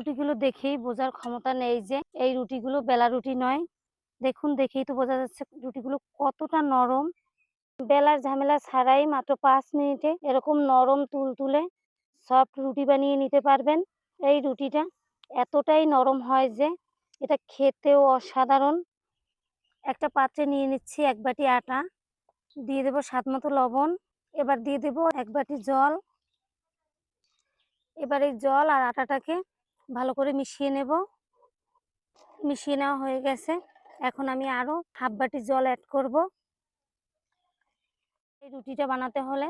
রুটিগুলো দেখেই বোঝার ক্ষমতা নেই যে এই রুটিগুলো বেলা রুটি নয়। দেখুন, দেখেই তো বোঝা যাচ্ছে রুটিগুলো কতটা নরম। বেলার ঝামেলা ছাড়াই মাত্র ৫ মিনিটে এরকম নরম তুলতুলে সফট রুটি বানিয়ে নিতে পারবেন। এই রুটিটা এতটাই নরম হয় যে এটা খেতেও অসাধারণ। একটা পাত্রে নিয়ে নিচ্ছি ১ বাটি আটা, দিয়ে দেব স্বাদমতো লবণ, এবার দিয়ে দেব ১ বাটি জল। এবার এই জল আর আটাটাকে ভালো করে মিশিয়ে নেব। মিশিয়ে নেওয়া হয়ে গেছে। এখন আমি আরও ১/২ বাটি জল অ্যাড করব। এই রুটিটা বানাতে হলে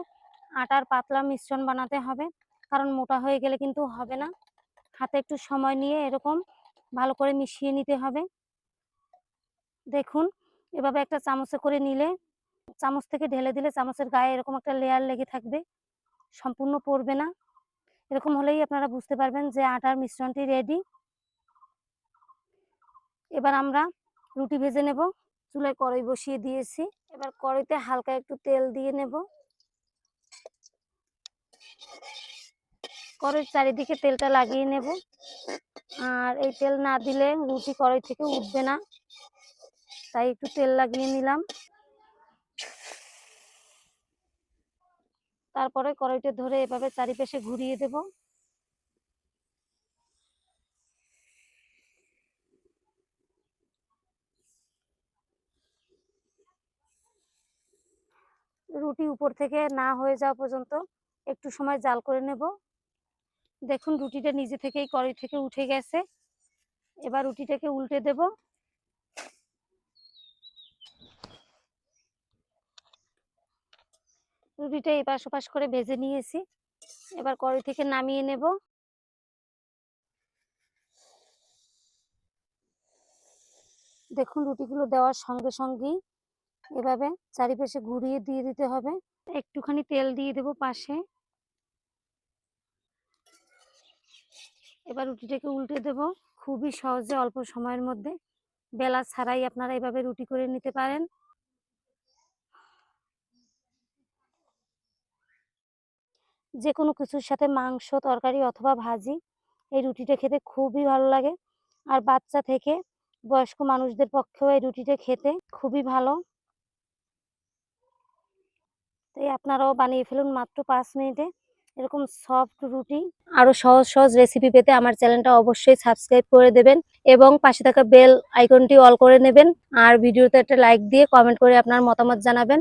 আটার পাতলা মিশ্রণ বানাতে হবে, কারণ মোটা হয়ে গেলে কিন্তু হবে না। হাতে একটু সময় নিয়ে এরকম ভালো করে মিশিয়ে নিতে হবে। দেখুন, এভাবে একটা চামচে করে নিলে, চামচ থেকে ঢেলে দিলে চামচের গায়ে এরকম একটা লেয়ার লেগে থাকবে, সম্পূর্ণ পড়বে না। এরকম হলেই আপনারা বুঝতে পারবেন যে আটার মিশ্রণটি রেডি। এবার আমরা রুটি ভেজে নেব। চুলায় কড়াই বসিয়ে দিয়েছি। এবার কড়াইতে হালকা একটু তেল দিয়ে নেব। কড়াইয়ের চারিদিকে তেলটা লাগিয়ে নেব। আর এই তেল না দিলে রুটি কড়াই থেকে উঠবে না, তাই একটু তেল লাগিয়ে নিলাম। তারপরে কড়াইটা ধরে এভাবে চারিপাশে ঘুরিয়ে দেব। রুটি উপর থেকে না হয়ে যাওয়া পর্যন্ত একটু সময় জাল করে নেব। দেখুন, রুটিটা নিজে থেকেই কড়াই থেকে উঠে গেছে। এবার রুটিটাকে উল্টে দেব। রুটিটা এপাশ ওপাশ করে ভেজে নিয়েছি। এবার কড়াই থেকে নামিয়ে নেব। দেখুন, রুটিগুলো দেওয়ার সঙ্গে সঙ্গেই এভাবে চারিপাশে ঘুরিয়ে দিয়ে দিতে হবে। একটুখানি তেল দিয়ে দেব পাশে। এবার রুটিটাকে উল্টে দেব। খুবই সহজে অল্প সময়ের মধ্যে বেলা ছাড়াই আপনারা এভাবে রুটি করে নিতে পারেন। যে কোনো কিছুর সাথে মাংস, তরকারি অথবা ভাজি, এই রুটিটা খেতে খুবই ভালো লাগে। আর বাচ্চা থেকে বয়স্ক মানুষদের পক্ষেও এই রুটিটা খেতে খুবই ভালো। তাই আপনারাও বানিয়ে ফেলুন মাত্র ৫ মিনিটে এরকম সফট রুটি। আরো সহজ সহজ রেসিপি পেতে আমার চ্যানেলটা অবশ্যই সাবস্ক্রাইব করে দেবেন এবং পাশে থাকা বেল আইকনটি অল করে নেবেন। আর ভিডিওতে একটা লাইক দিয়ে কমেন্ট করে আপনার মতামত জানাবেন।